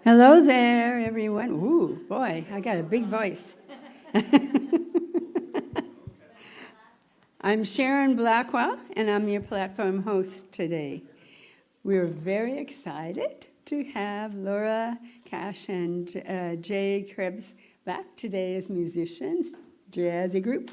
Hello there, everyone. Ooh, boy, I got a big voice. I'm Sharon Blackwell, and I'm your platform host today. We're very excited to have Laura Cash and Jay Krebs back today as musicians, jazzy group.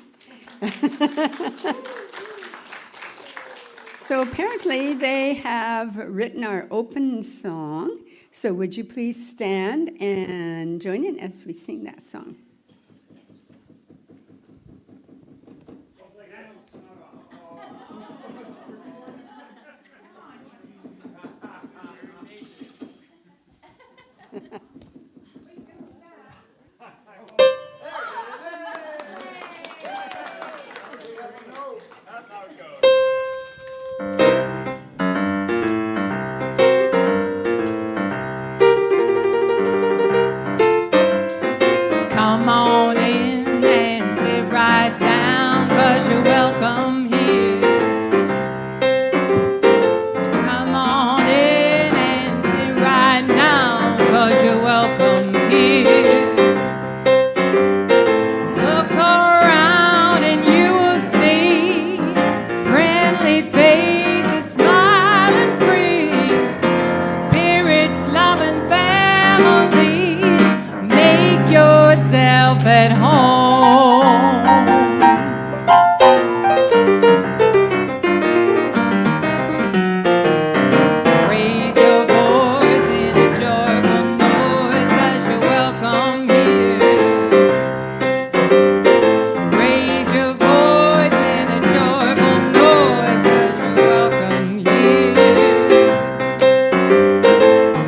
So apparently they have written our open song. So would you please stand and join in as we sing that song? Come on in and sit right down, 'cause you're welcome here. Come on in and sit right now, 'cause you're welcome here. Look around and you will see friendly faces smiling free, spirits loving family. Make yourself at home. Raise your voice in a joyful noise, 'cause you're welcome here. Raise your voice in a joyful noise, 'cause you're welcome here.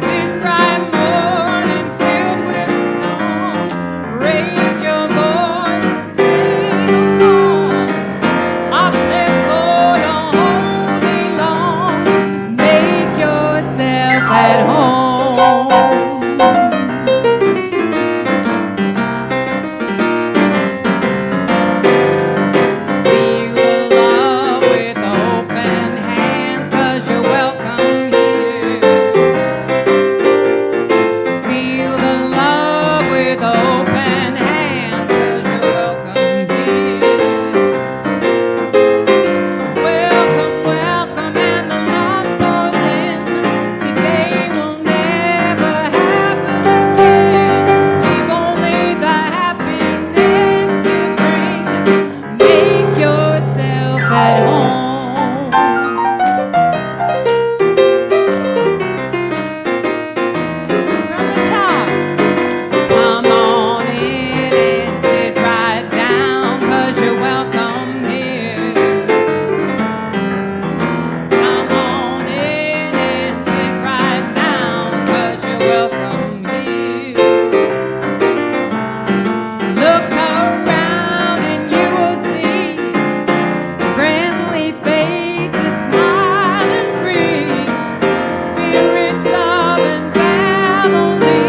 This bright morning filled with song, raise your voice and sing along. Uplift for the whole day long. Make yourself at home. Feel the love with open hands, 'cause you're welcome here. Feel the love with open hands, 'cause you're welcome here. Welcome, welcome, and the love pours in. Today will never happen again. Leave only the happiness you bring. Make yourself at home. From the top. Come on in and sit right down, 'cause you're welcome here. Come on in and sit right down, 'cause you're welcome here. Look around and you will see friendly faces smiling free, spirits loving family.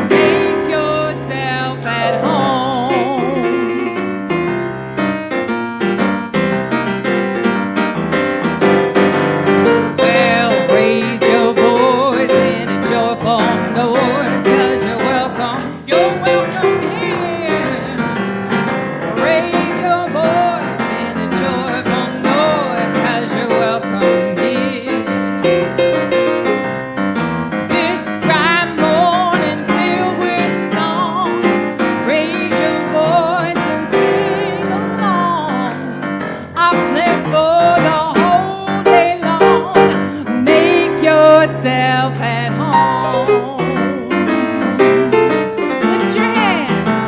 Make yourself at home. Well, raise your voice in a joyful noise, 'cause you're welcome. You're welcome here. Raise your voice in a joyful noise, 'cause you're welcome here. This bright morning filled with song, raise your voice and sing along. Uplift for the whole day long. Make yourself at home. Lift your hands.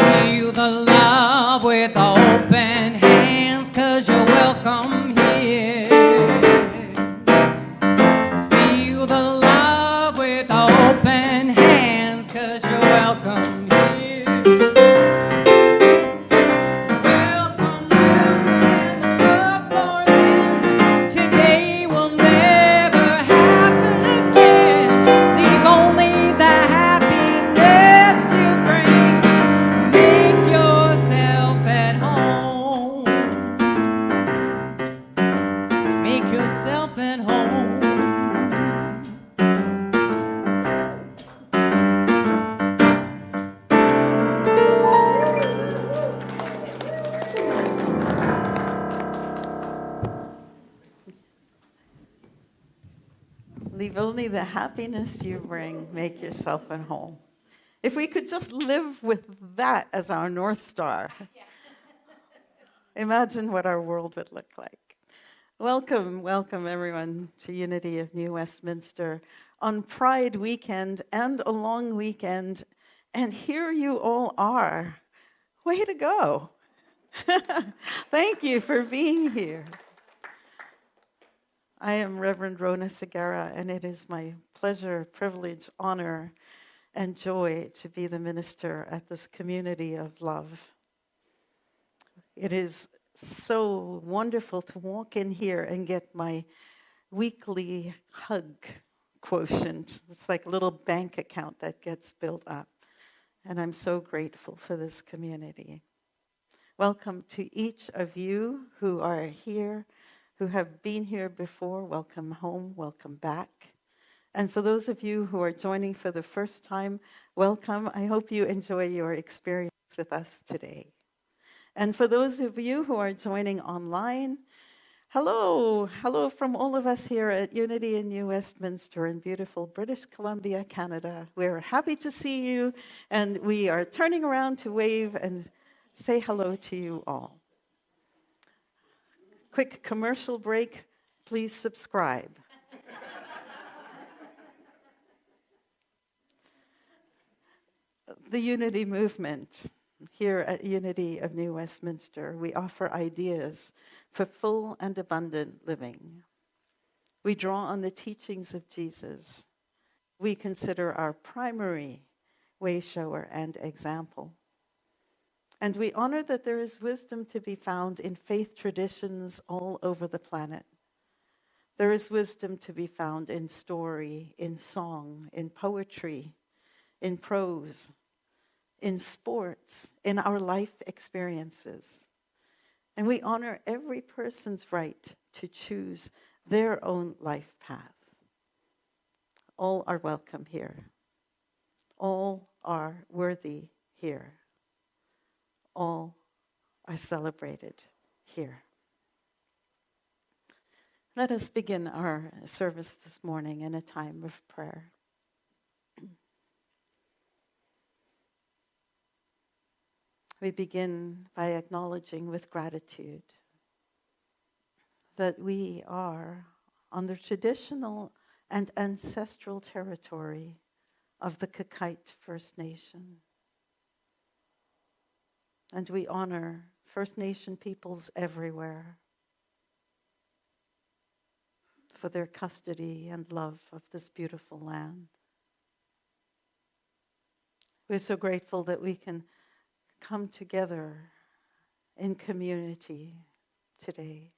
Feel the love with open hands, 'cause you're welcome here. Feel the love with open hands, 'cause you're welcome here. Welcome, welcome, and the love pours in. Today will never happen again. Leave only the happiness you bring. Make yourself at home. Make yourself at home. Leave only the happiness you bring, make yourself at home. If we could just live with that as our North Star, imagine what our world would look like. Welcome, welcome everyone to Unity of New Westminster on Pride weekend and a long weekend. And here you all are. Way to go. Thank you for being here. I am Reverend Rona Segura, and it is my pleasure, privilege, honor, and joy to be the minister at this community of love. It is so wonderful to walk in here and get my weekly hug quotient. It's like a little bank account that gets built up. And I'm so grateful for this community. Welcome to each of you who are here, who have been here before. Welcome home, welcome back. And for those of you who are joining for the first time, welcome. I hope you enjoy your experience with us today. And for those of you who are joining online, hello. Hello from all of us here at Unity in New Westminster in beautiful British Columbia, Canada. We're happy to see you, and we are turning around to wave and say hello to you all. Quick commercial break. Please subscribe. The Unity movement. Here at Unity of New Westminster, we offer ideas for full and abundant living. We draw on the teachings of Jesus. We consider our primary way shower and example. And we honor that there is wisdom to be found in faith traditions all over the planet. There is wisdom to be found in story, in song, in poetry, in prose, in sports, in our life experiences. And we honor every person's right to choose their own life path. All are welcome here. All are worthy here. All are celebrated here. Let us begin our service this morning in a time of prayer. We begin by acknowledging with gratitude that we are on the traditional and ancestral territory of the Kakite First Nation. And we honor First Nation peoples everywhere for their custody and love of this beautiful land. We're so grateful that we can come together in community today,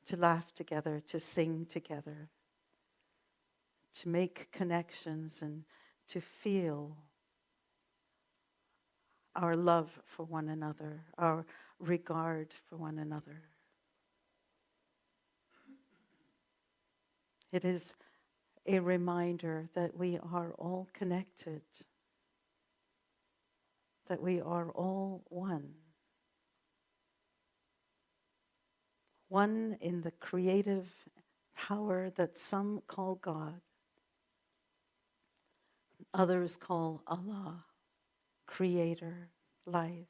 to laugh together, to sing together, to make connections and to feel our love for one another, our regard for one another. It is a reminder that we are all connected, that we are all one. One in the creative power that some call God, others call Allah, Creator, life,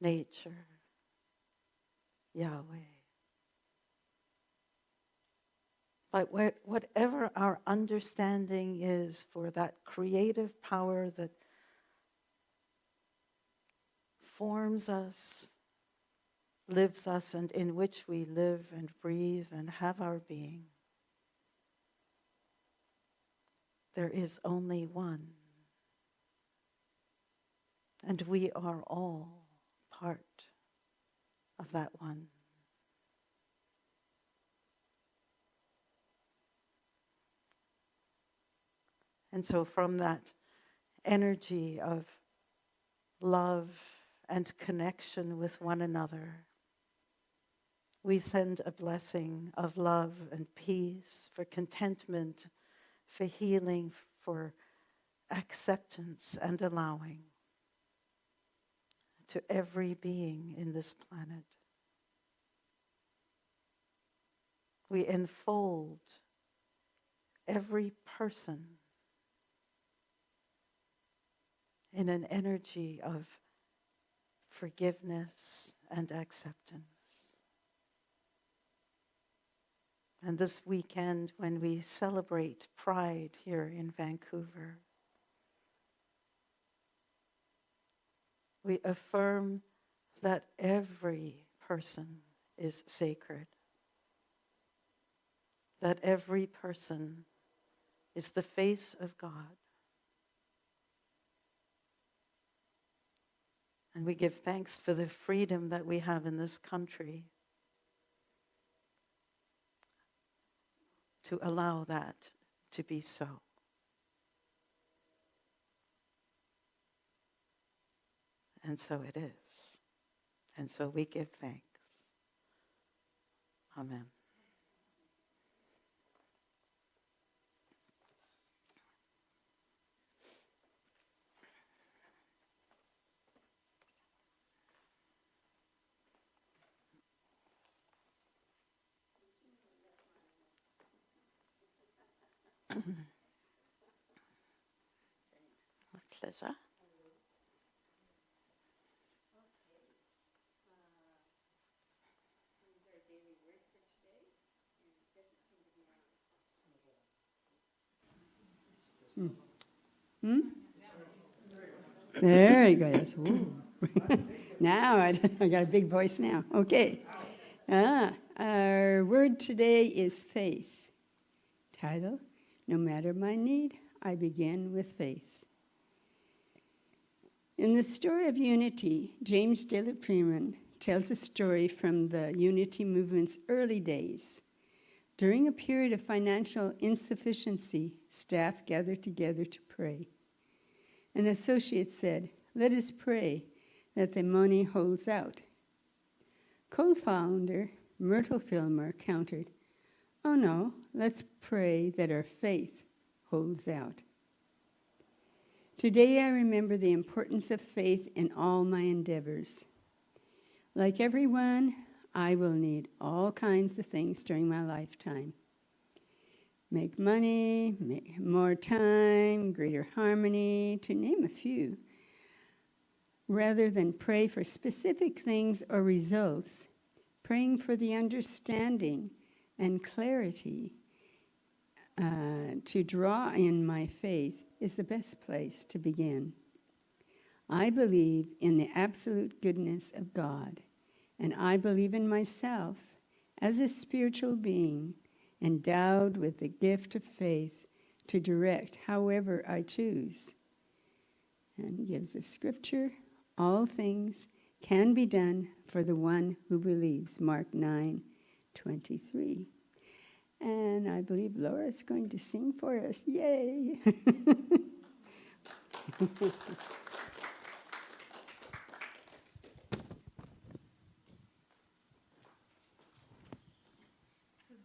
nature, Yahweh. But whatever our understanding is for that creative power that forms us, lives us, and in which we live and breathe and have our being, there is only one. And we are all part of that one. And so from that energy of love and connection with one another, we send a blessing of love and peace, for contentment, for healing, for acceptance and allowing to every being in this planet. we enfold every person in an energy of forgiveness and acceptance. And this weekend, when we celebrate Pride here in Vancouver, we affirm that every person is sacred, that every person is the face of God. And we give thanks for the freedom that we have in this country to allow that to be so. And so it is. And so we give thanks. Amen. My pleasure. There you go. Yes. Ooh. Now I got a big voice now. Okay. Our word today is faith. Title, No Matter My Need, I Begin with Faith. In the story of unity, James Dillard Freeman tells a story from the unity movement's early days. During a period of financial insufficiency, staff gathered together to pray. An associate said, "Let us pray that the money holds out." Co-founder Myrtle Fillmore countered, "Oh no, let's pray that our faith holds out." Today I remember the importance of faith in all my endeavors. Like everyone, I will need all kinds of things during my lifetime. Make money, make more time, greater harmony, to name a few. Rather than pray for specific things or results, praying for the understanding and clarity to draw in my faith is the best place to begin. I believe in the absolute goodness of God, and I believe in myself as a spiritual being endowed with the gift of faith to direct however I choose. And gives a scripture, all things can be done for the one who believes, Mark 9:23. And I believe Laura's going to sing for us. Yay! So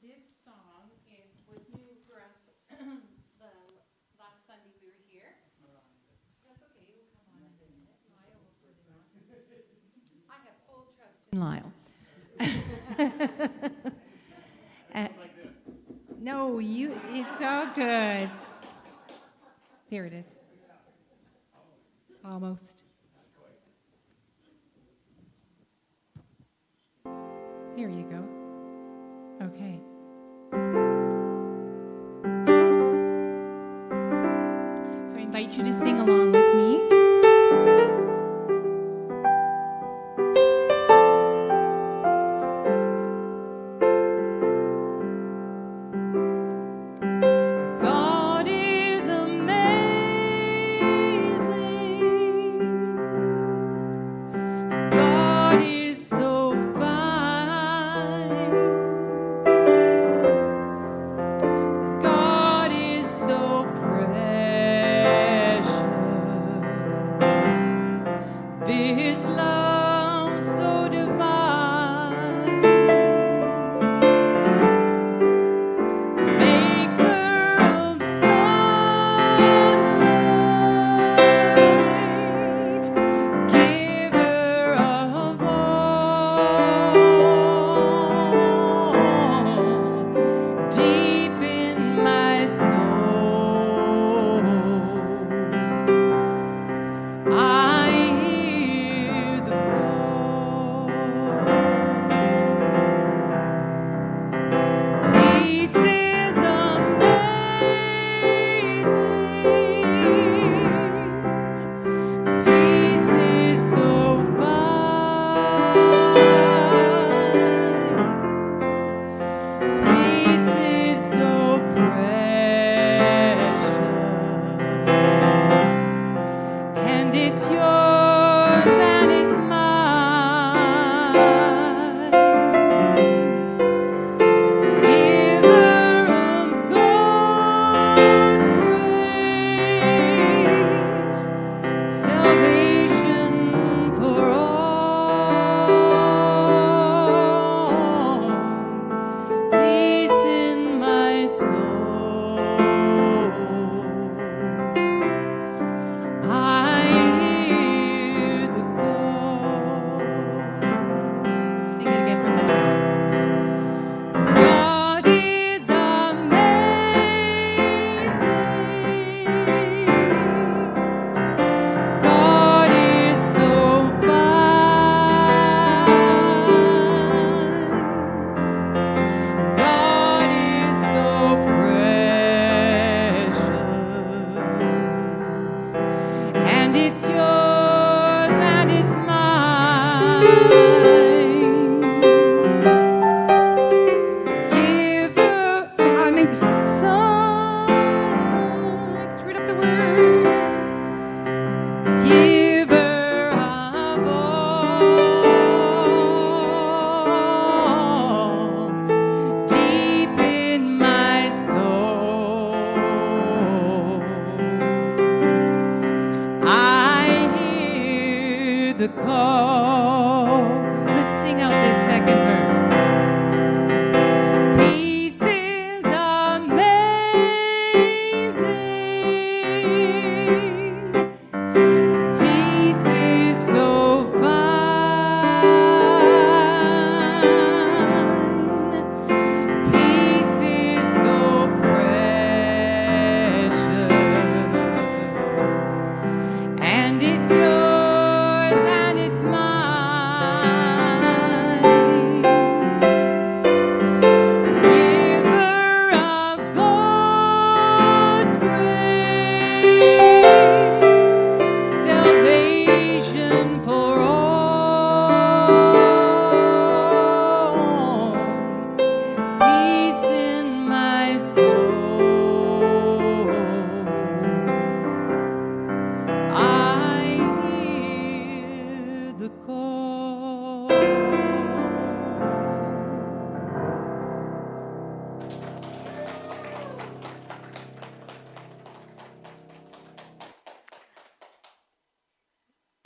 this song was new for us the last Sunday we were here. That's okay, we'll come on in a minute. Lyle will put it on. I have full trust in Lyle. No, it's all good. There it is. Almost. Here you go. Okay. So I invite you to sing along with me. God is amazing. God is so fine. God is so precious.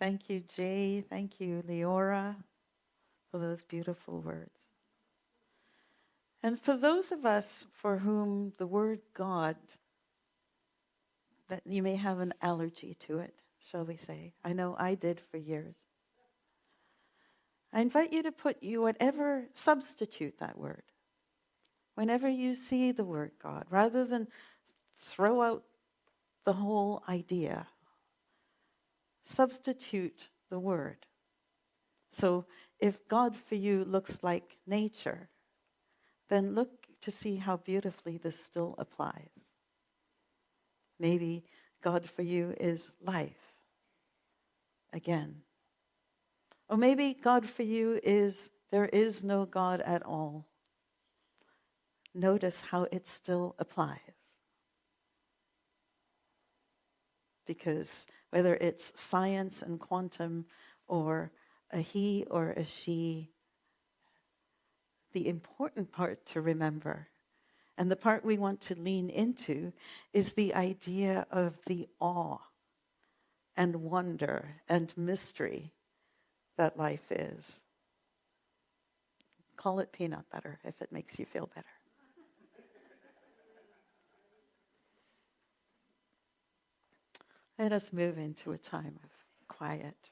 Thank you, Jay. Thank you, Leora, for those beautiful words. And for those of us for whom the word God, that you may have an allergy to it, shall we say. I know I did for years. I invite you to substitute that word. Whenever you see the word God, rather than throw out the whole idea, substitute the word. So if God for you looks like nature, then look to see how beautifully this still applies. Maybe God for you is life, again. Or maybe God for you is there is no God at all. Notice how it still applies. Because whether it's science and quantum or a he or a she, the important part to remember, and the part we want to lean into, is the idea of the awe and wonder and mystery that life is. Call it peanut butter if it makes you feel better. Let us move into a time of quiet.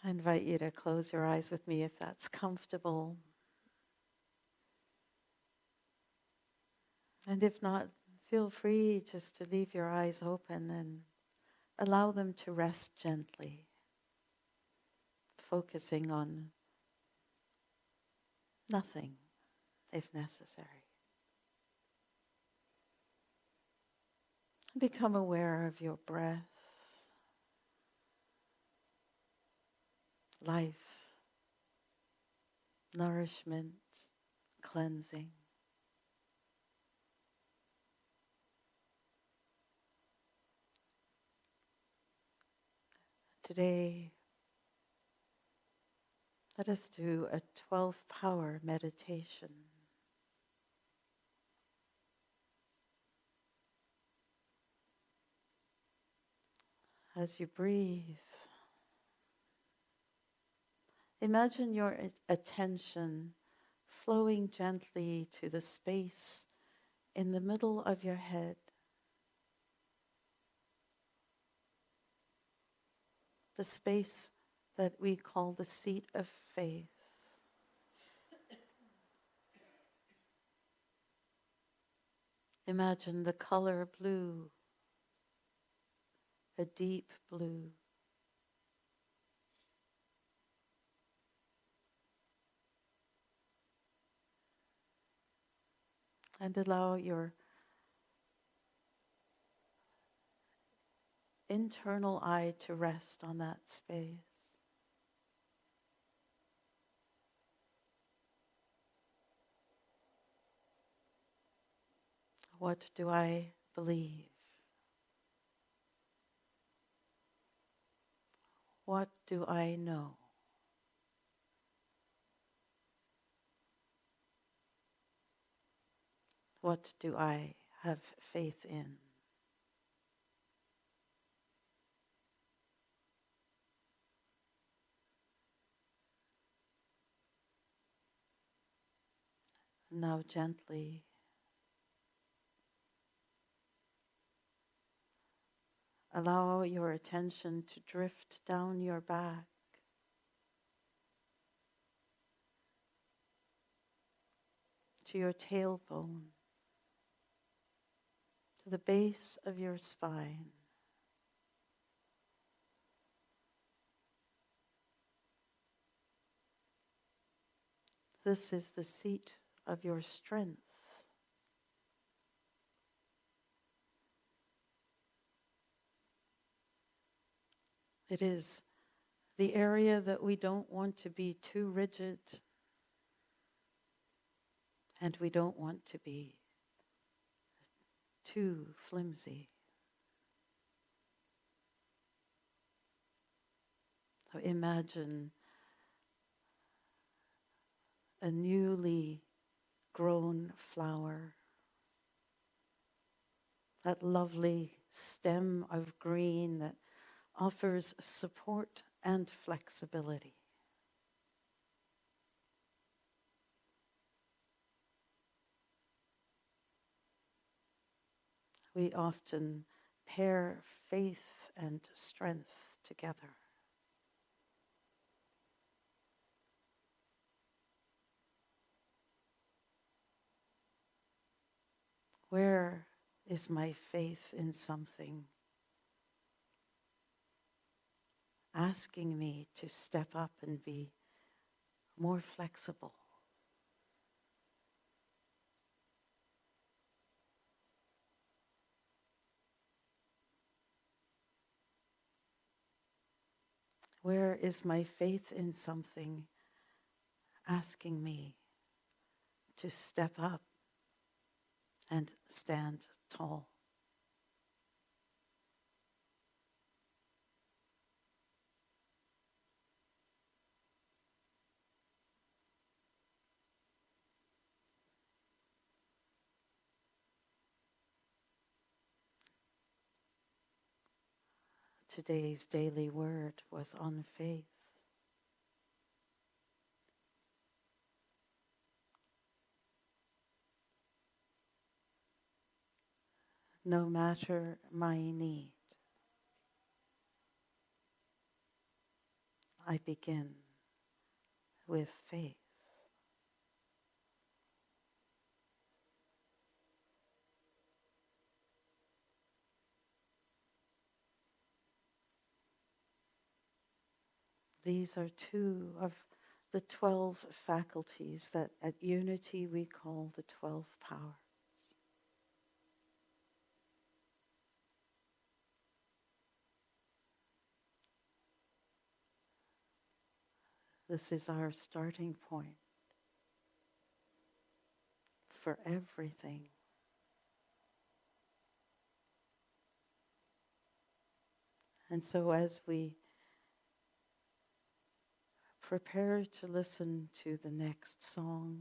I invite you to close your eyes with me if that's comfortable. And if not, feel free just to leave your eyes open and allow them to rest gently, focusing on nothing if necessary. Become aware of your breath, life, nourishment, cleansing. Today, let us do a 12-power meditation. As you breathe, imagine your attention flowing gently to the space in the middle of your head. The space that we call the seat of faith. Imagine the color blue, a deep blue. And allow your internal eye to rest on that space. What do I believe? What do I know? What do I have faith in? Now gently allow your attention to drift down your back, to your tailbone, to the base of your spine. This is the seat of your strength. It is the area that we don't want to be too rigid, and we don't want to be too flimsy. So imagine a newly grown flower, that lovely stem of green that offers support and flexibility. We often pair faith and strength together. Where is my faith in something asking me to step up and be more flexible? Where is my faith in something asking me to step up and stand tall? Today's daily word was on faith. No matter my need, I begin with faith. These are two of the 12 faculties that at Unity we call the 12 powers. This is our starting point for everything. And so as we prepare to listen to the next song,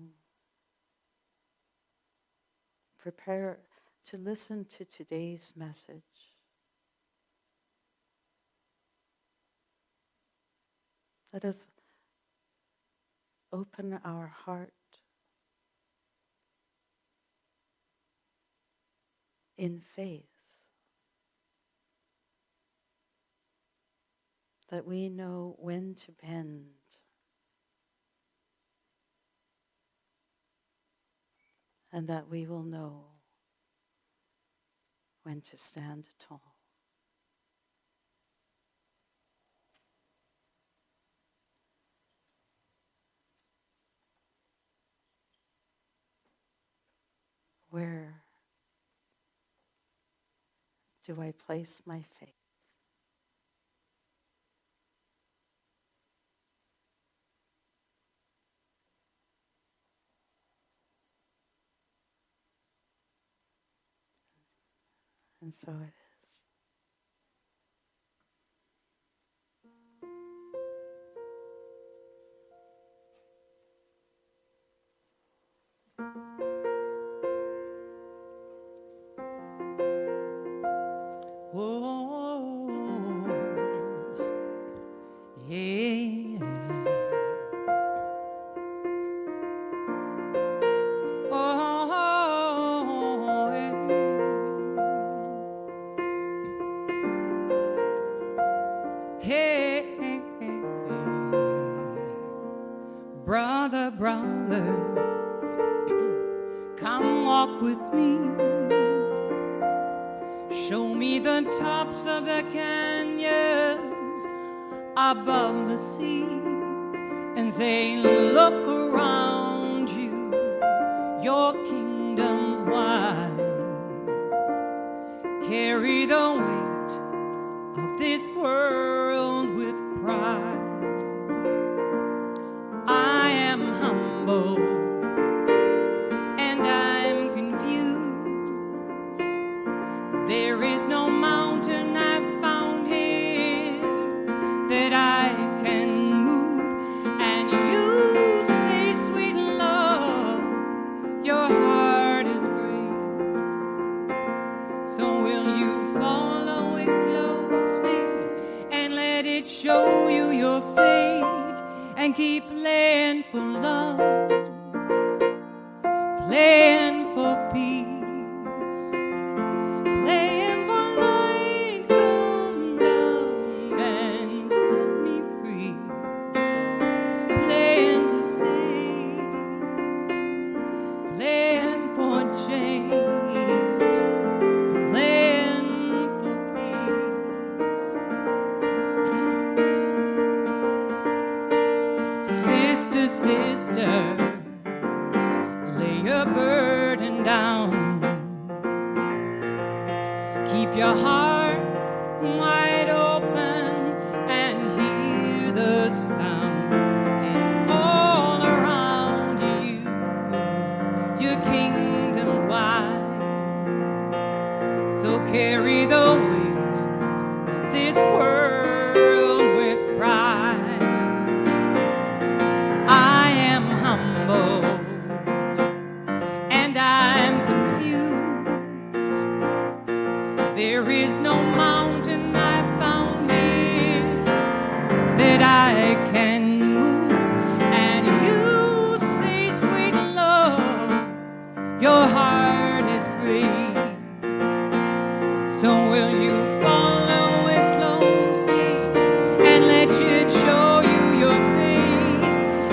prepare to listen to today's message, let us open our heart in faith that we know when to bend and that we will know when to stand tall. Where do I place my faith? And so it is. Oh, yeah. Oh, yeah. Hey, brother, brother, come walk with me. Show me the tops of the canyons above the sea and say, look around you, your kingdom's wide. Carry the weight of this world with pride. I am humble and I'm confused. There is no mountain I've found here that I can move. And you say, sweet come down. Keep your heart wide open and hear the sound. It's all around you. Your kingdom's wide. So carry the weight of this world with pride. I am humble and I'm confused. There is no mountain I've found here that I can move. And you say, sweet love, your heart is great. So will you follow it closely and let it show you your faith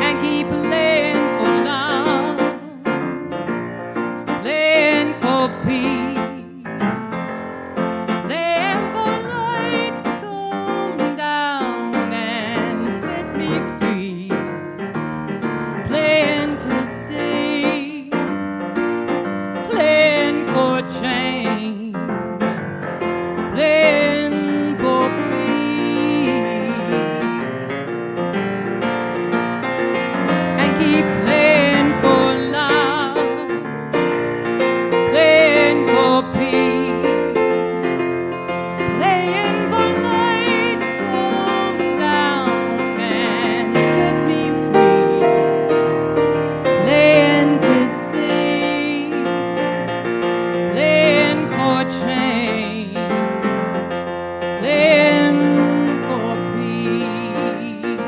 and keep laying for love, laying for peace, laying for light to come down and set me free, playing to save, playing for change. Playing for peace and keep playing for love, playing for peace, playing for light come down and set me free, playing to save, playing for change. Playing for peace.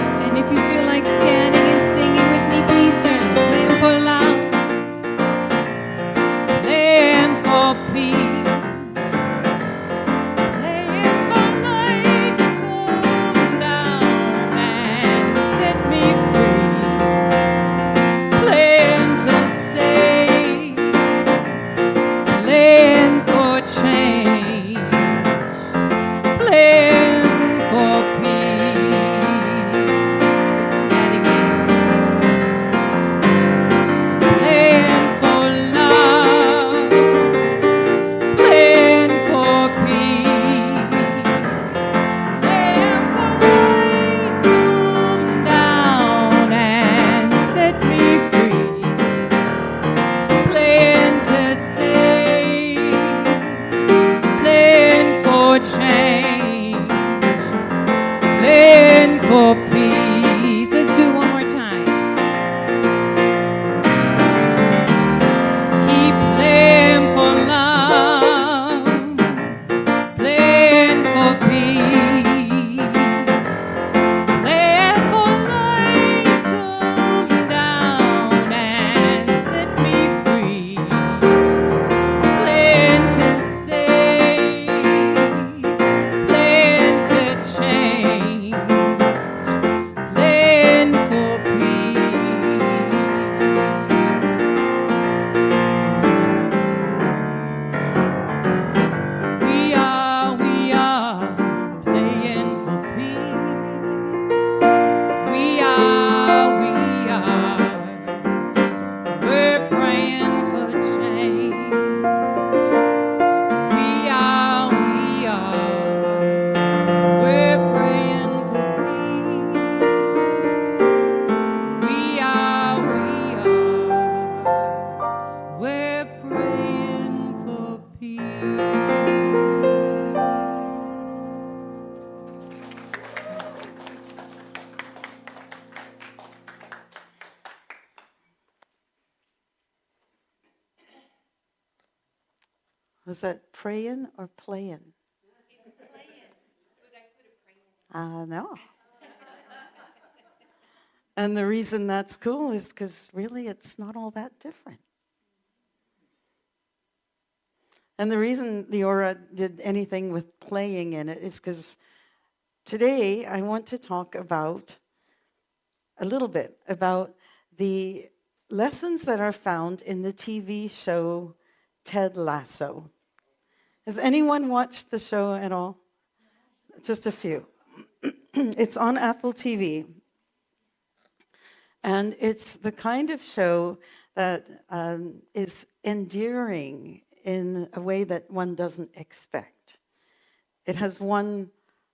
And if you feel like standing and singing with me, please do. Playing for love, playing for peace, playing for light to come down and set me free, playing to save, playing for change, playing for peace. Let's do that again. Playing for love, playing for peace, playing for light come down and set me free, playing to save, playing for change, playing for peace. Let's do it one more time. Keep playing for love, playing for peace, playing for light come down and set me free, playing to save, playing to change, playing for peace. We are playing for peace. We are, we're praying for change. We are, we're praying for peace. We are, we're praying for peace. Was that praying or playing? No. And the reason that's cool is because really it's not all that different. And the reason Leora did anything with playing in it is because today I want to talk about a little bit about the lessons that are found in the TV show Ted Lasso. Has anyone watched the show at all? Just a few. It's on Apple TV. And it's the kind of show that is endearing in a way that one doesn't expect. It has won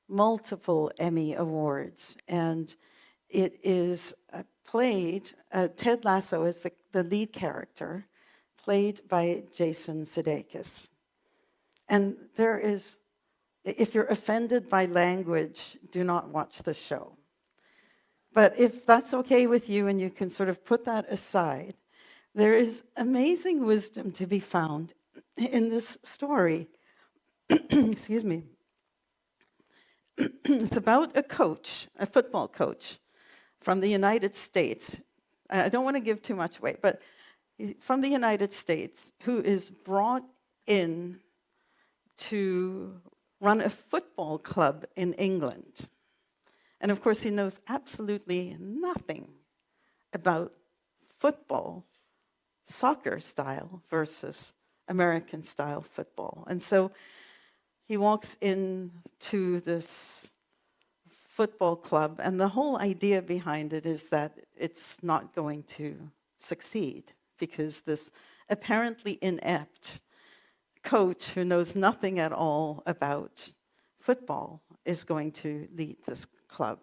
multiple Emmy Awards, and it is played, Ted Lasso is the lead character, played by Jason Sudeikis. And there is, if you're offended by language, do not watch the show. But if that's okay with you and you can sort of put that aside, there is amazing wisdom to be found in this story. Excuse me. It's about a coach, a football coach from the United States. I don't want to give too much away, but from the United States, who is brought in to run a football club in England. And of course, he knows absolutely nothing about football, soccer style versus American style football. And so he walks into this football club, and the whole idea behind it is that it's not going to succeed because this apparently inept coach who knows nothing at all about football is going to lead this club.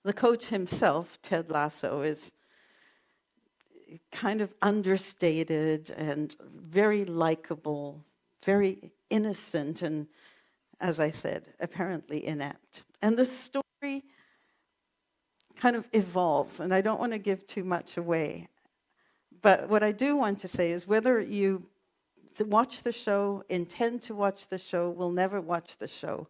The coach himself, Ted Lasso, is kind of understated and very likable, very innocent, and, as I said, apparently inept. And the story kind of evolves, and I don't want to give too much away. But what I do want to say is whether you watch the show, intend to watch the show, will never watch the show,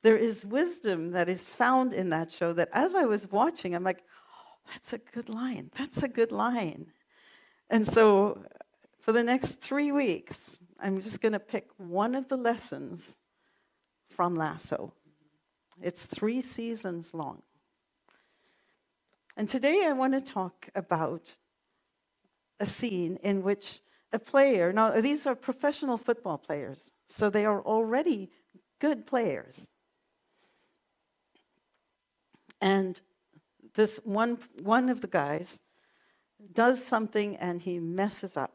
there is wisdom that is found in that show that as I was watching, I'm like, oh, that's a good line. That's a good line. And so for the next 3 weeks, I'm just going to pick one of the lessons from Lasso. It's 3 seasons long. And today I want to talk about a scene in which a player, now these are professional football players, so they are already good players. And this one of the guys does something and he messes up.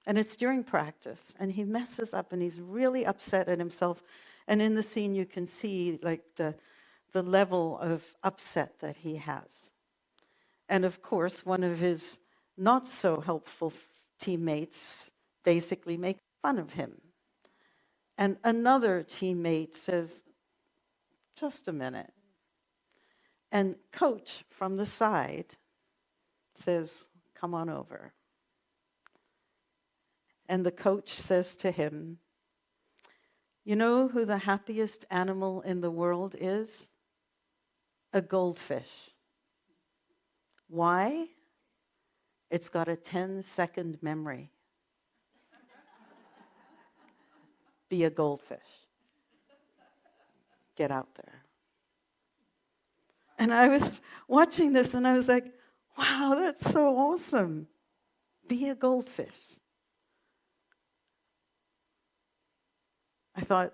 And it's during practice, and he messes up and he's really upset at himself. And in the scene you can see like the level of upset that he has. And of course, one of his not so helpful teammates basically make fun of him. And another teammate says, just a minute. And coach from the side says, come on over. And the coach says to him, you know who the happiest animal in the world is? A goldfish. Why? It's got a 10-second memory. Be a goldfish. Get out there. And I was watching this and I was like, wow, that's so awesome. Be a goldfish. I thought,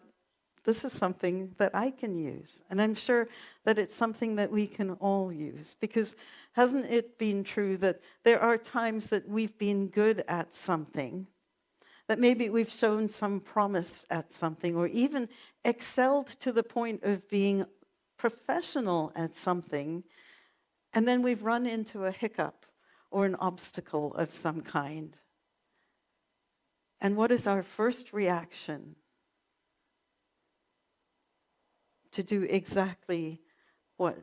this is something that I can use. And I'm sure that it's something that we can all use. Because hasn't it been true that there are times that we've been good at something, that maybe we've shown some promise at something, or even excelled to the point of being professional at something, and then we've run into a hiccup or an obstacle of some kind. And what is our first reaction? To do exactly what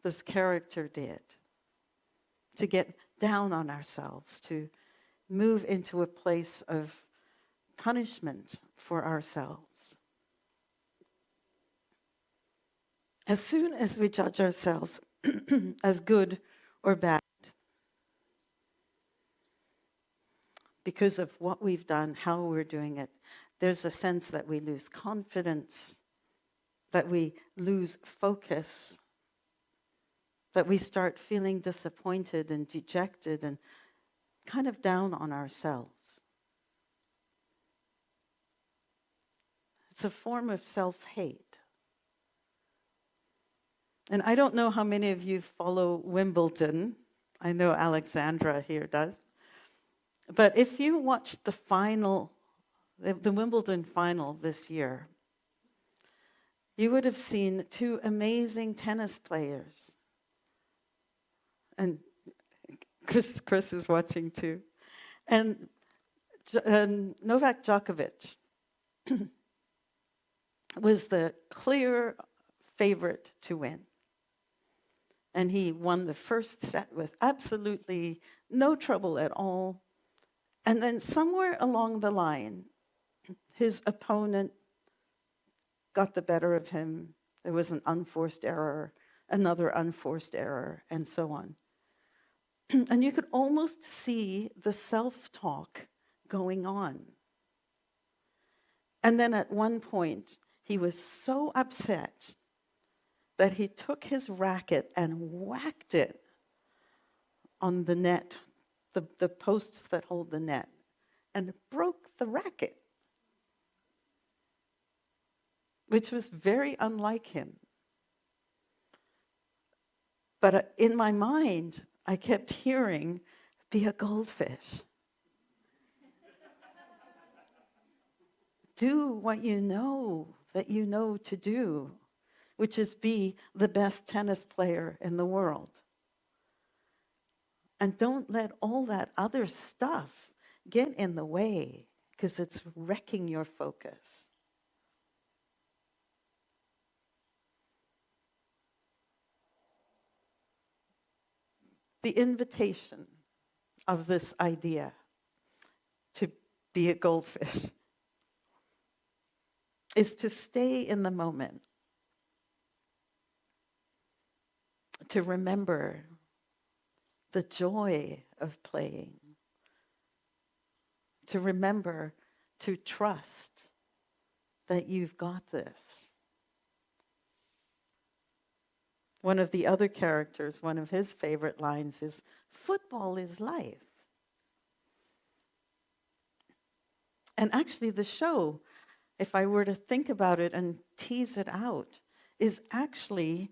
this character did. To get down on ourselves, to move into a place of punishment for ourselves. As soon as we judge ourselves as good or bad because of what we've done, how we're doing it, there's a sense that we lose confidence, that we lose focus, that we start feeling disappointed and dejected and kind of down on ourselves. It's a form of self-hate. And I don't know how many of you follow Wimbledon. I know Alexandra here does. But if you watched the final, the Wimbledon final this year, you would have seen two amazing tennis players. And Chris is watching too. And Novak Djokovic was the clear favorite to win. And he won the first set with absolutely no trouble at all. And then somewhere along the line, his opponent got the better of him. There was an unforced error, another unforced error, and so on. And you could almost see the self-talk going on. And then at one point, he was so upset that he took his racket and whacked it on the net, the posts that hold the net, and broke the racket, which was very unlike him. But in my mind, I kept hearing, be a goldfish. Do what you know that you know to do, which is be the best tennis player in the world. And don't let all that other stuff get in the way, because it's wrecking your focus. The invitation of this idea to be a goldfish is to stay in the moment, to remember the joy of playing, to remember to trust that you've got this. One of the other characters, one of his favorite lines is, "Football is life." And actually the show, if I were to think about it and tease it out, is actually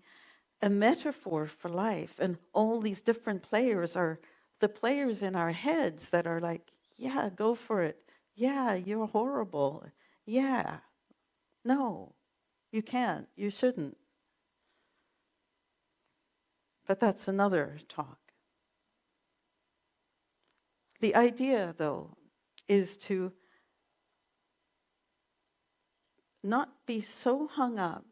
a metaphor for life. And all these different players are the players in our heads that are like, yeah, go for it. Yeah, you're horrible. Yeah. No, you can't. You shouldn't. But that's another talk. The idea, though, is to not be so hung up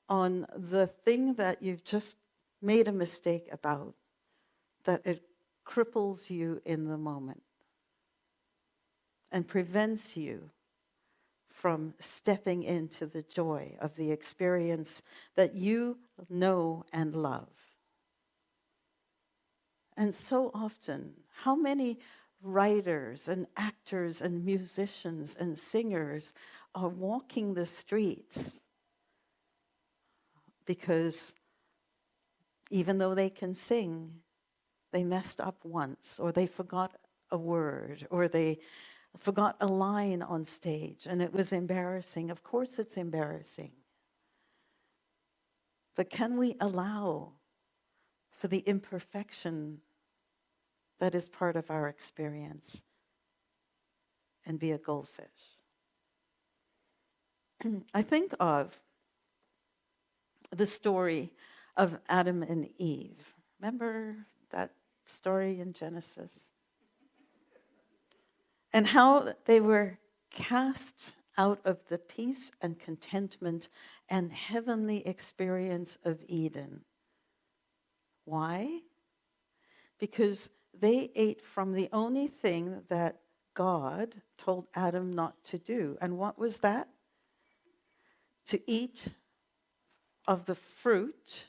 on the thing that you've just made a mistake about, that it cripples you in the moment and prevents you from stepping into the joy of the experience that you know and love. And so often, how many writers and actors and musicians and singers are walking the streets because even though they can sing, they messed up once, or they forgot a word, or they forgot a line on stage, and it was embarrassing. Of course it's embarrassing. But can we allow for the imperfection that is part of our experience and be a goldfish? I think of the story of Adam and Eve. Remember that story in Genesis? And how they were cast out of the peace and contentment and heavenly experience of Eden. Why? Because they ate from the only thing that God told Adam not to do. And what was that? to eat of the fruit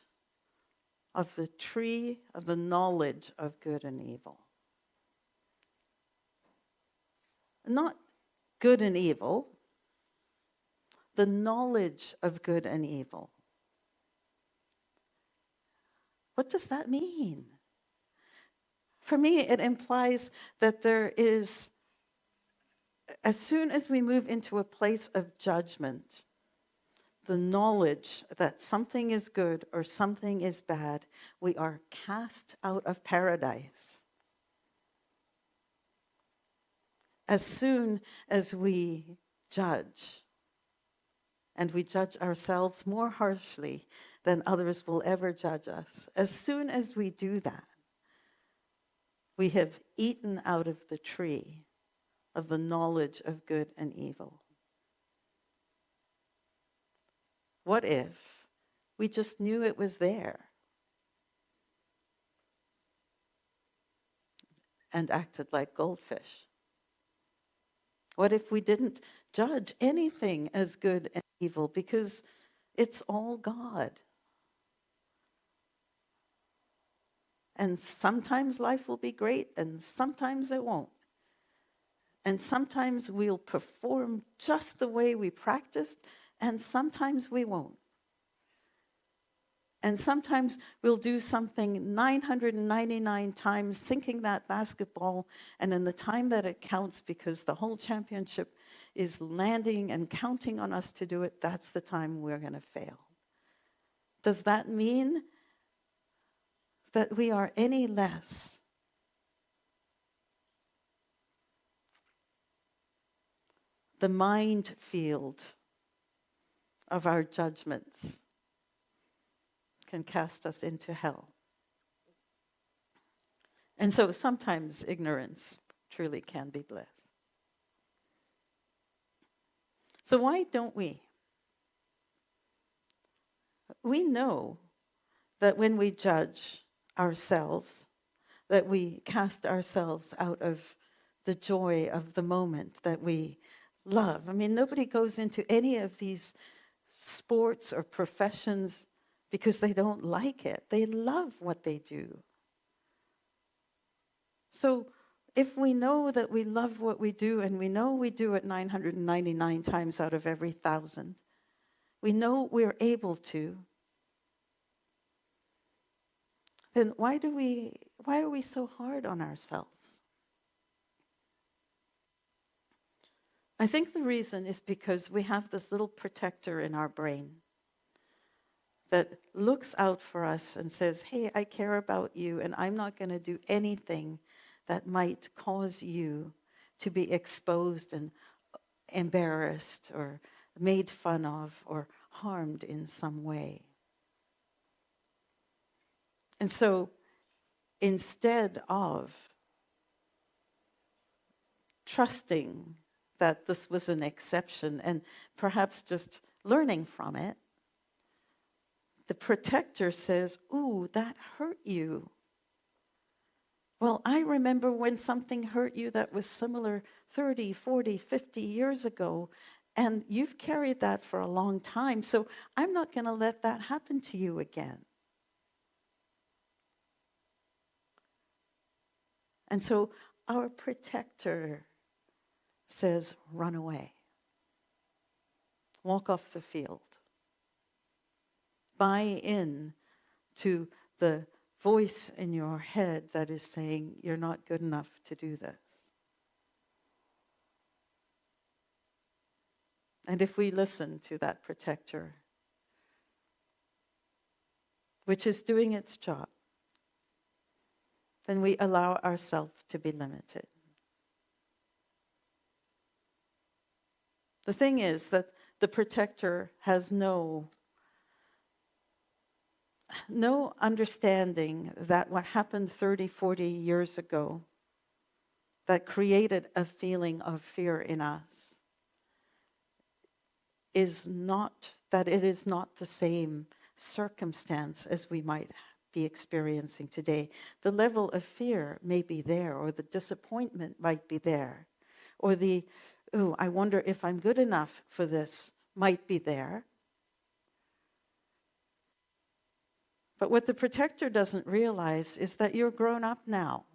of the tree of the knowledge of good and evil. Not good and evil, the knowledge of good and evil. What does that mean? For me, it implies that there is, as soon as we move into a place of judgment, the knowledge that something is good or something is bad, we are cast out of paradise. As soon as we judge, and we judge ourselves more harshly than others will ever judge us, as soon as we do that, we have eaten out of the tree of the knowledge of good and evil. What if we just knew it was there and acted like goldfish? What if we didn't judge anything as good and evil because it's all God? And sometimes life will be great and sometimes it won't. And sometimes we'll perform just the way we practiced and sometimes we won't. And sometimes we'll do something 999 times, sinking that basketball, and in the time that it counts, because the whole championship is landing and counting on us to do it, that's the time we're going to fail. Does that mean that we are any less the mind field of our judgments can cast us into hell? And so sometimes ignorance truly can be bliss. So why don't we? We know that when we judge ourselves, that we cast ourselves out of the joy of the moment that we love. I mean, nobody goes into any of these sports or professions because they don't like it. They love what they do. So if we know that we love what we do, and we know we do it 999 times out of every 1,000, we know we're able to, then why are we so hard on ourselves? I think the reason is because we have this little protector in our brain that looks out for us and says, hey, I care about you, and I'm not going to do anything that might cause you to be exposed and embarrassed or made fun of or harmed in some way. And so instead of trusting that this was an exception and perhaps just learning from it, the protector says, ooh, that hurt you. Well, I remember when something hurt you that was similar 30, 40, 50 years ago, and you've carried that for a long time, so I'm not going to let that happen to you again. And so our protector says, run away. Walk off the field. Buy in to the voice in your head that is saying, you're not good enough to do this. And if we listen to that protector, which is doing its job, then we allow ourselves to be limited. The thing is that the protector has no understanding that what happened 30, 40 years ago that created a feeling of fear in us is not, that it is not the same circumstance as we might be experiencing today. The level of fear may be there, or the disappointment might be there, or the, oh, I wonder if I'm good enough for this might be there. But what the protector doesn't realize is that you're grown up now.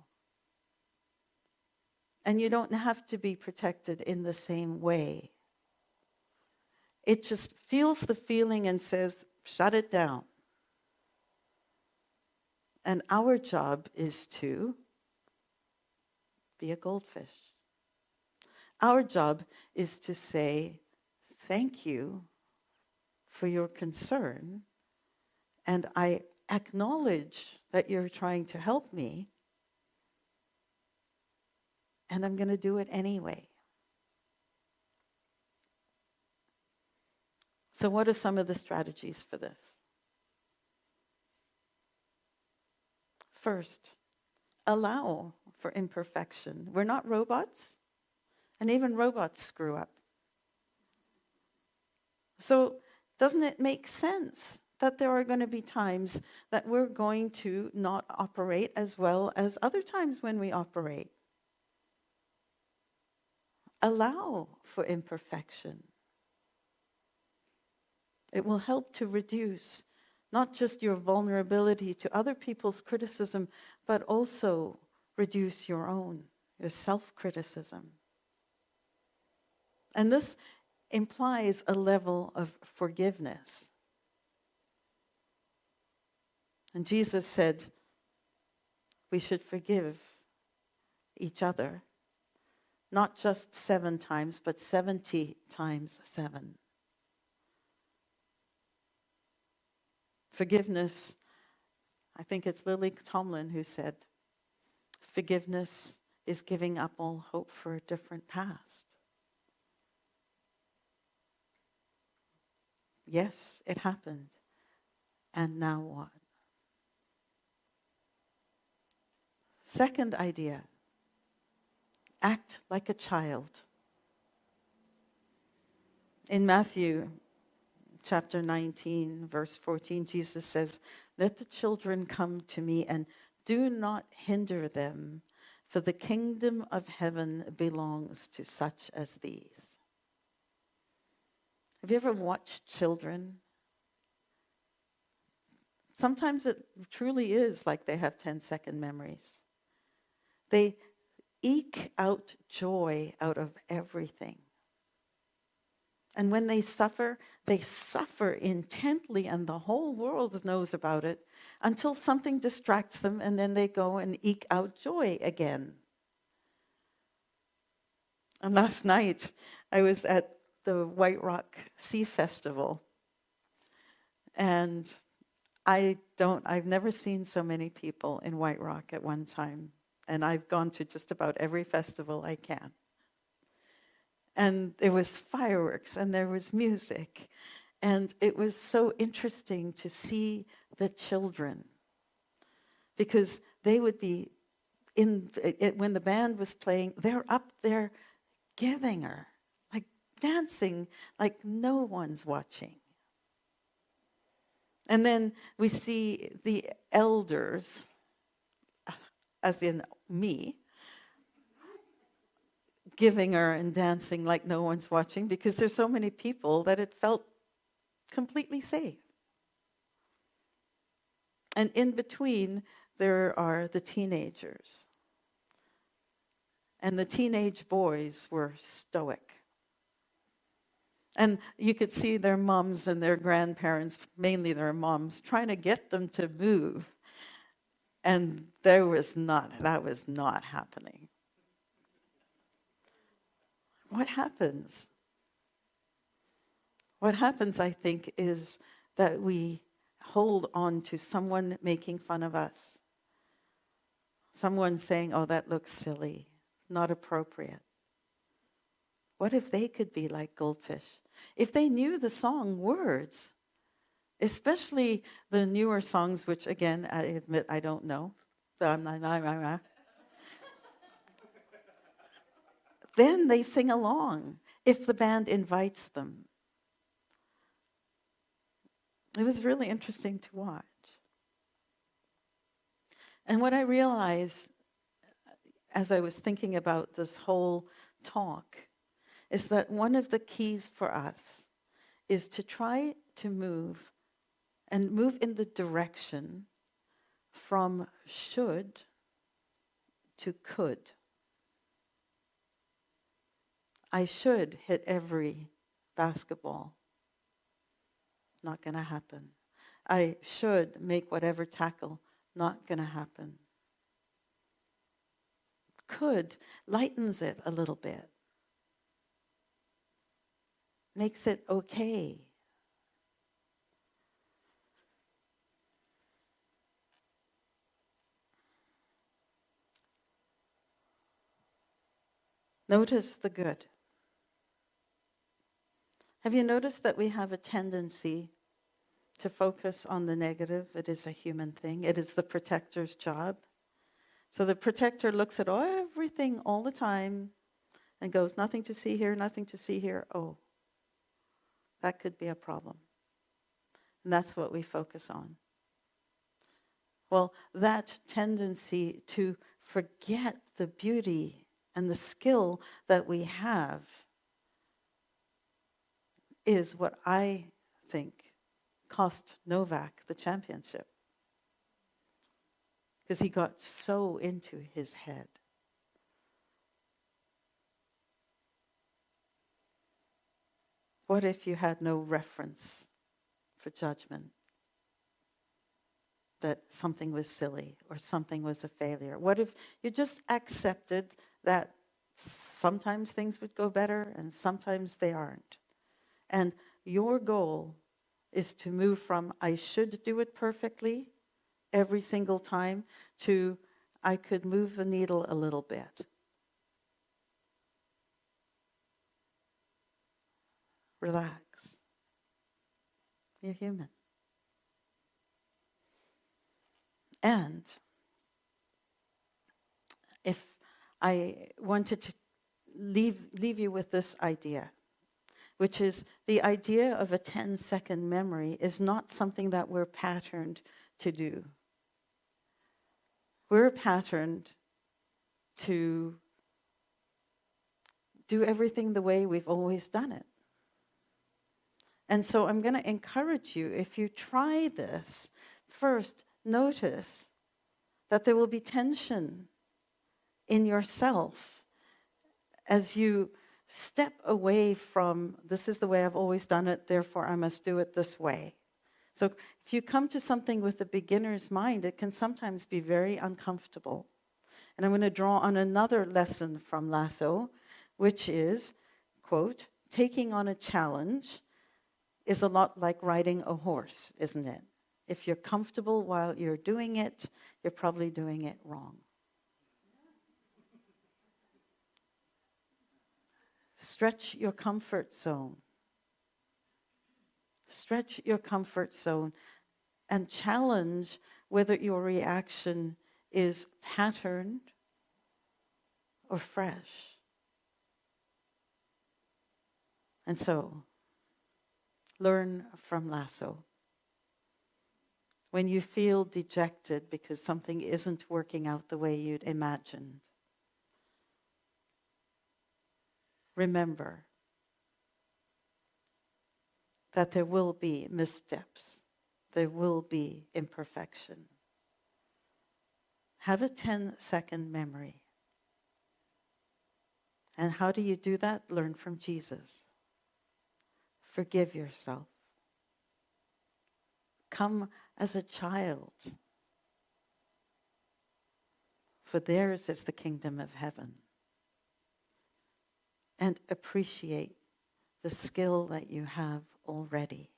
And you don't have to be protected in the same way. It just feels the feeling and says, shut it down. And our job is to be a goldfish. Our job is to say, thank you for your concern, and I acknowledge that you're trying to help me, and I'm going to do it anyway. So what are some of the strategies for this? First, allow for imperfection. We're not robots, and even robots screw up. So doesn't it make sense that there are going to be times that we're going to not operate as well as other times when we operate? Allow for imperfection. It will help to reduce not just your vulnerability to other people's criticism, but also reduce your own, your self-criticism. And this implies a level of forgiveness. And Jesus said we should forgive each other, not just 7 times, but 70 times 7. Forgiveness, I think it's Lily Tomlin who said, forgiveness is giving up all hope for a different past. Yes, it happened. And now what? Second idea, act like a child. In Matthew chapter 19, verse 14, Jesus says, let the children come to me and do not hinder them, for the kingdom of heaven belongs to such as these. Have you ever watched children? Sometimes it truly is like they have 10-second memories. They eke out joy out of everything. And when they suffer intently, and the whole world knows about it, until something distracts them, and then they go and eke out joy again. And last night, I was at the White Rock Sea Festival, and I've never seen so many people in White Rock at one time, and I've gone to just about every festival I can. And there was fireworks, and there was music, and it was so interesting to see the children, because they would be when the band was playing, they're up there giving her, like dancing like no one's watching. And then we see the elders, as in me, giving her and dancing like no one's watching, because there's so many people that it felt completely safe. And in between, there are the teenagers. And the teenage boys were stoic. And you could see their moms and their grandparents, mainly their moms, trying to get them to move. And that was not happening. What happens? What happens, I think, is that we hold on to someone making fun of us. Someone saying, oh, that looks silly, not appropriate. What if they could be like Goldfish? If they knew the song words, especially the newer songs, which again, I admit I don't know. Then they sing along if the band invites them. It was really interesting to watch. And what I realized as I was thinking about this whole talk is that one of the keys for us is to try to move and move in the direction from should to could. I should hit every basketball. Not going to happen. I should make whatever tackle. Not going to happen. Could lightens it a little bit. Makes it okay. Notice the good. Have you noticed that we have a tendency to focus on the negative? It is a human thing. It is the protector's job. So the protector looks at everything all the time and goes, nothing to see here, nothing to see here. Oh, that could be a problem. And that's what we focus on. Well, that tendency to forget the beauty and the skill that we have is what I think cost Novak the championship. Because he got so into his head. What if you had no reference for judgment? That something was silly or something was a failure? What if you just accepted that sometimes things would go better and sometimes they aren't? And your goal is to move from I should do it perfectly every single time to I could move the needle a little bit. Relax. You're human. And if I wanted to leave you with this idea, which is the idea of a 10-second memory is not something that we're patterned to do. We're patterned to do everything the way we've always done it. And so I'm going to encourage you, if you try this, first notice that there will be tension in yourself as you step away from, this is the way I've always done it, therefore I must do it this way. So if you come to something with a beginner's mind, it can sometimes be very uncomfortable. And I'm going to draw on another lesson from Lasso, which is, quote, taking on a challenge is a lot like riding a horse, isn't it? If you're comfortable while you're doing it, you're probably doing it wrong. Stretch your comfort zone. Stretch your comfort zone and challenge whether your reaction is patterned or fresh. And so, learn from Lasso. When you feel dejected because something isn't working out the way you'd imagined, remember that there will be missteps. There will be imperfection. Have a 10-second memory. And how do you do that? Learn from Jesus. Forgive yourself. Come as a child. For theirs is the kingdom of heaven. And appreciate the skill that you have already.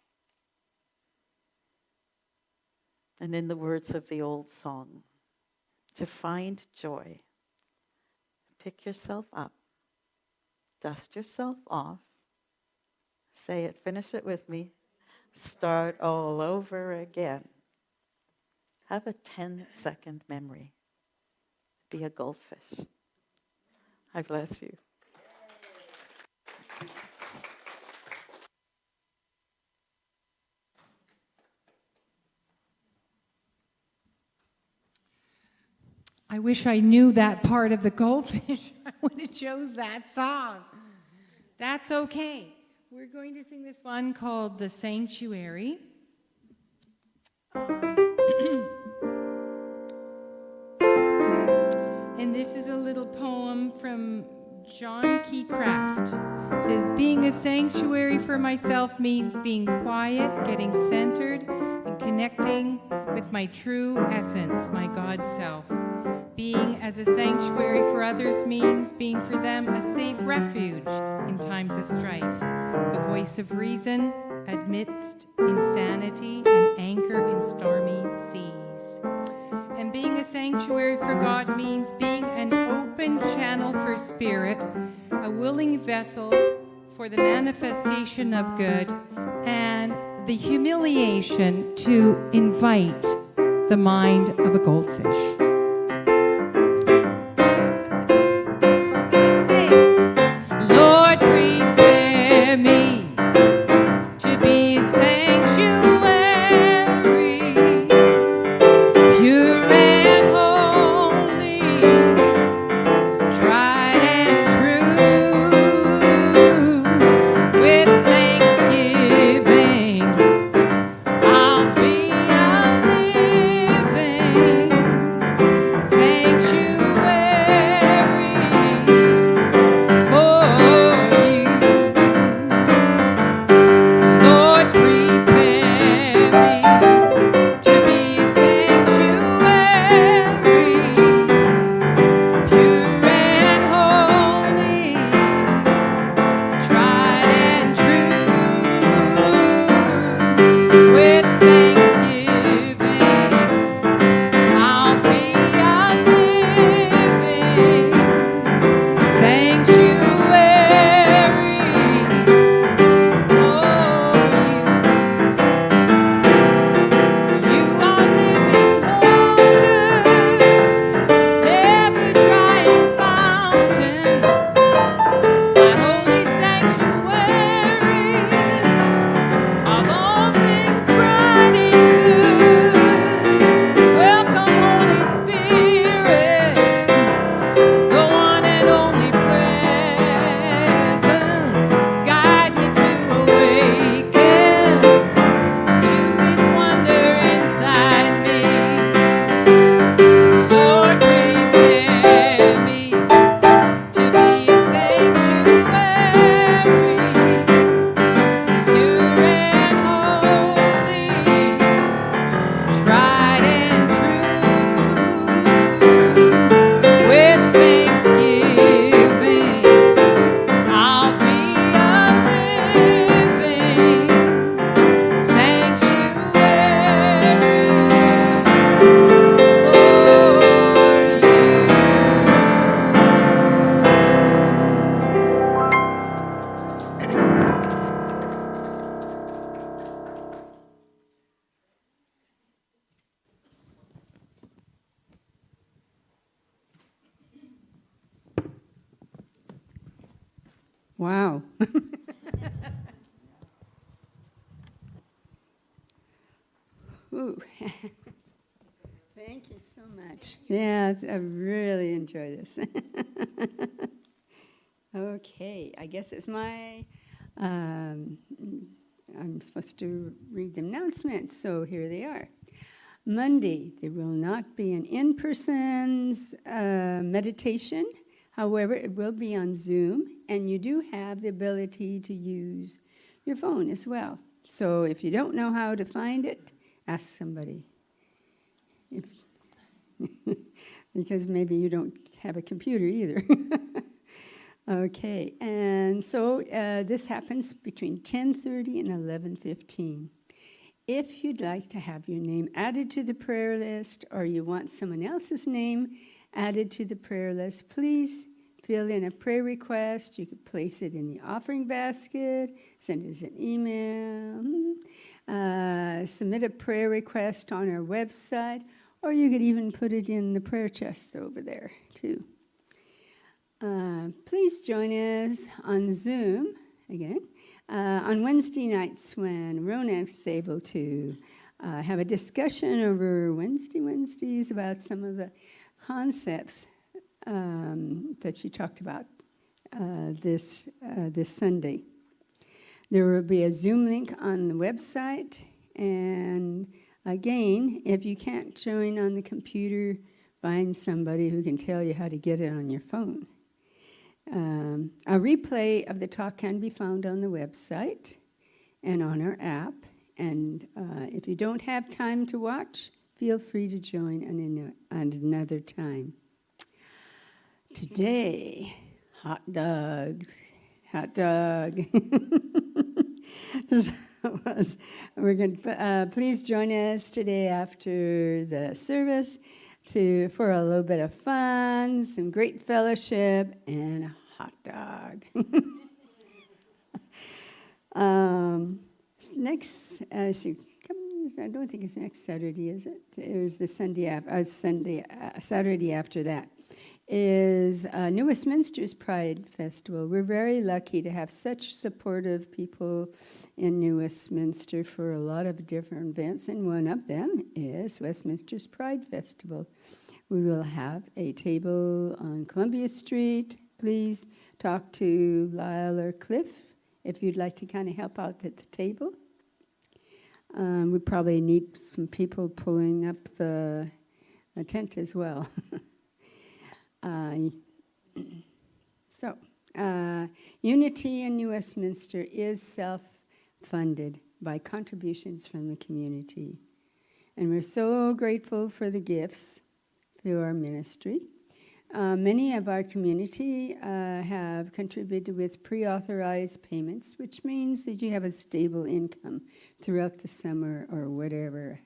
And in the words of the old song, to find joy, pick yourself up, dust yourself off, say it, finish it with me, start all over again. Have a 10-second memory. Be a goldfish. I bless you. I wish I knew that part of the Goldfish. I would have chose that song. That's okay. We're going to sing this one called The Sanctuary. sanctuary for myself means being quiet, getting centered, and connecting with my true essence, my God self. Being as a sanctuary for others means being for them a safe refuge in times of strife, the voice of reason amidst insanity and anchor in stormy seas. And being a sanctuary for God means being an open channel for spirit, a willing vessel for the manifestation of good, and the humiliation to invite the mind of a goldfish. So let's sing. Lord, prepare me to be a sanctuary, pure and holy, tried and true. With thanksgiving, I'll be a living sanctuary for you. Lord, prepare me to be a sanctuary, pure and holy, tried and true. With thanksgiving, I'll be a living sanctuary for you. You are living water, never drying fountain, my holy sanctuary of all things bright and good. Welcome, Holy Spirit, the one and only presence. Guide me to awaken to this wonder inside me. Lord, prepare me to be a sanctuary, pure and holy, tried and true. With thanksgiving, I'll be a living Wow. Ooh. Thank you so much. Yeah, I really enjoy this. Okay, I guess it's my, I'm supposed to read the announcements, so here they are. Monday, there will not be an in-person meditation. However, it will be on Zoom, and you do have the ability to use your phone as well. So if you don't know how to find it, ask somebody. Because maybe you don't have a computer either. Okay, and so this happens between 10:30 and 11:15. If you'd like to have your name added to the prayer list, or you want someone else's name added to the prayer list, please fill in a prayer request. You could place it in the offering basket, send us an email, submit a prayer request on our website, or you could even put it in the prayer chest over there, too. Please join us on Zoom, again, on Wednesday nights when Ronan's able to have a discussion over Wednesdays about some of the concepts that she talked about this Sunday. There will be a Zoom link on the website, and again, if you can't join on the computer, find somebody who can tell you how to get it on your phone. A replay of the talk can be found on the website and on our app. And if you don't have time to watch, feel free to join at another time. Today, hot dogs. Hot dog. We're going to please join us today after the service for a little bit of fun, some great fellowship, and a hot dog. Next, I don't think it's next Saturday, is it? It was the Saturday after that. Is New Westminster's Pride Festival. We're very lucky to have such supportive people in New Westminster for a lot of different events, and one of them is Westminster's Pride Festival. We will have a table on Columbia Street. Please talk to Lyle or Cliff if you'd like to kind of help out at the table. We probably need some people pulling up the tent as well. Unity in New Westminster is self-funded by contributions from the community. And we're so grateful for the gifts through our ministry. Many of our community have contributed with pre-authorized payments, which means that you have a stable income throughout the summer or whatever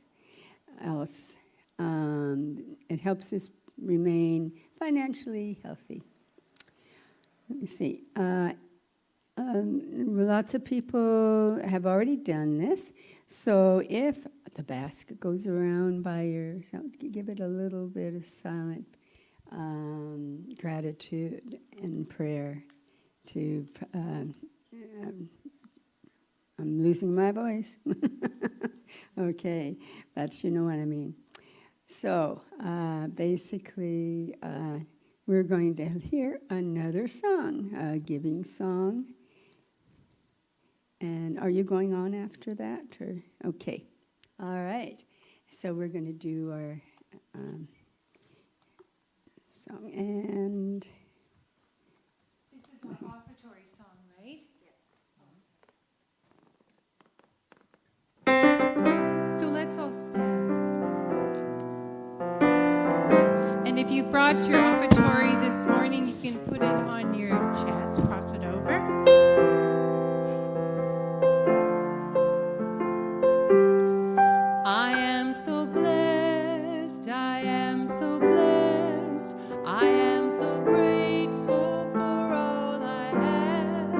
else. It helps us remain financially healthy. Let me see. Lots of people have already done this. So if the basket goes around by yourself, give it a little bit of silent gratitude and prayer to, I'm losing my voice. Okay, that's, you know what I mean. So basically, we're going to hear another song, a giving song. And are you going on after that? Or okay, all right. So we're going to do our song. And This is our offertory song, right? Yes. So let's all stand. And if you brought your offertory this morning, you can put it on your chest, cross it over. I am so blessed, I am so blessed, I am so grateful for all I have.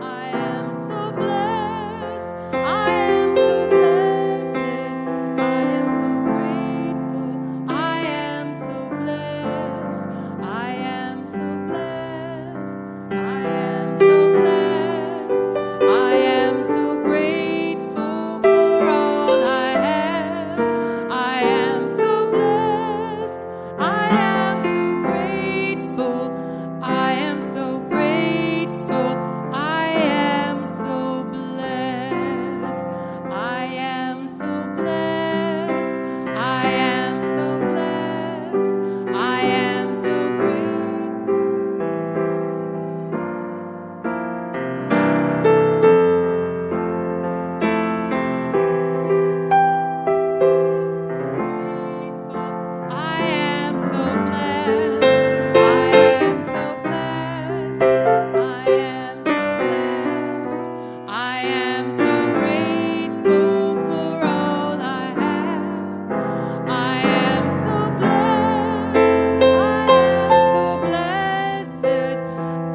I am so blessed, I am so blessed, I am so grateful, I am so blessed, I am so blessed, I am so blessed, I am so grateful for all I have. I am so blessed, I am so grateful, I am so grateful, I am so blessed, I am so blessed, I am so blessed, I am so grateful. I am so blessed, I am so blessed, I am so blessed, I am so grateful for all I have. I am so blessed, I am so blessed,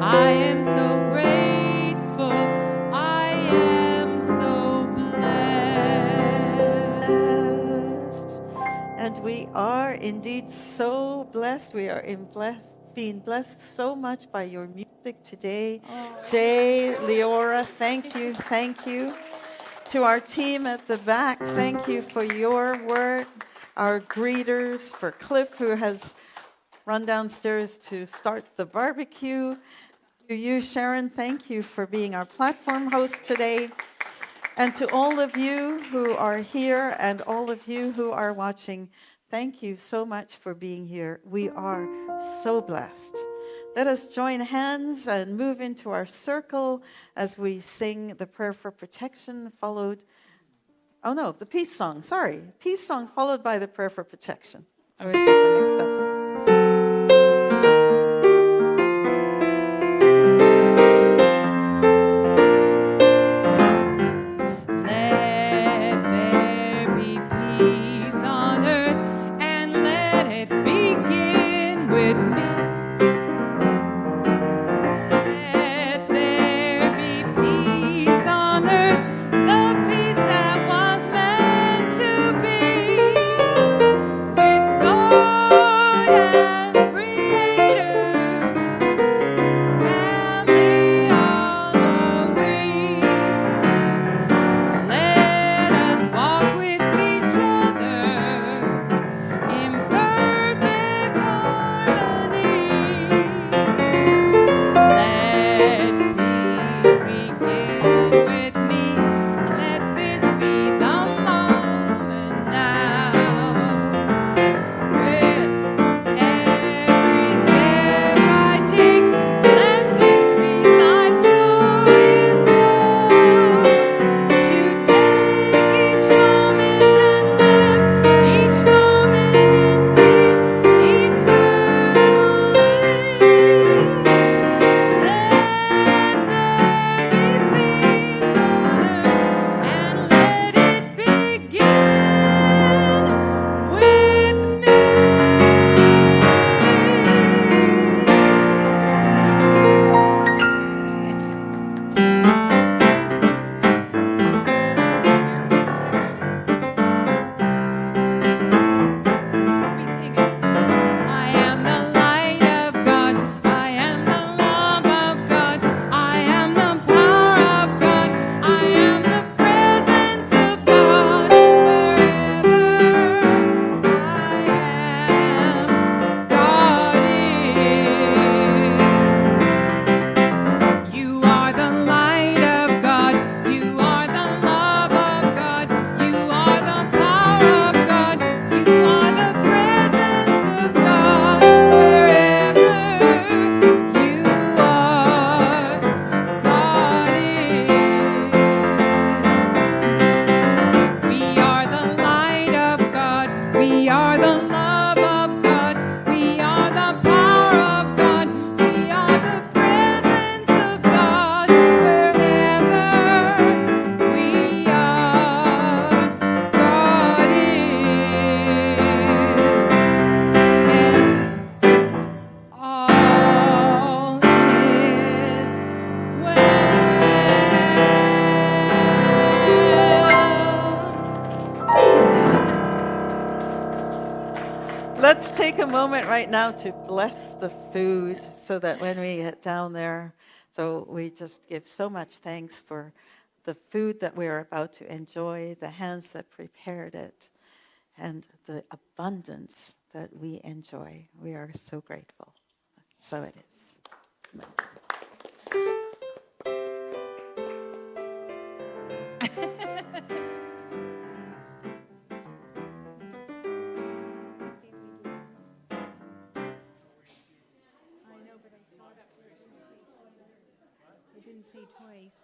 I am so grateful, I am so blessed. And we are indeed so blessed. We are being blessed so much by your music today. Jay, Leora, thank you, thank you. To our team at the back, thank you for your work. Our greeters, for Cliff, who has run downstairs to start the barbecue. To you, Sharon, thank you for being our platform host today. And to all of you who are here and all of you who are watching, thank you so much for being here. We are so blessed. Let us join hands and move into our circle as we sing the prayer for protection, followed... Oh no, the peace song, sorry. Peace song followed by the prayer for protection. I always get them mixed up. Let there be peace on earth, and let it begin with me. Let there be peace on earth, the peace that was meant to be, with God as creator, family all the way. Let us walk with each other in perfect harmony. Let peace begin with me. Let this be the moment now. With every step I take, let this be my joyous goal. To take each moment and live each moment in peace eternally. Let there be peace on earth, and let it begin with me. We sing it. I am the light of God. I am the love of God. I am the power of God. I am the presence of God. Wherever I am, God is. You are the light of God. You are the love of God. You are the power of God. You are the presence of God. Wherever you are, God is. We are the light of God. We are the love of God. We are the power of God. We are the presence of God. Wherever we are, God is. And all is well. Let's take a moment right now to bless the food so that when we get down there, so we just give so much thanks for the food that we are about to enjoy, the hands that prepared it, and the abundance that we enjoy. We are so grateful. So it is. I know, but I saw that. It didn't say twice.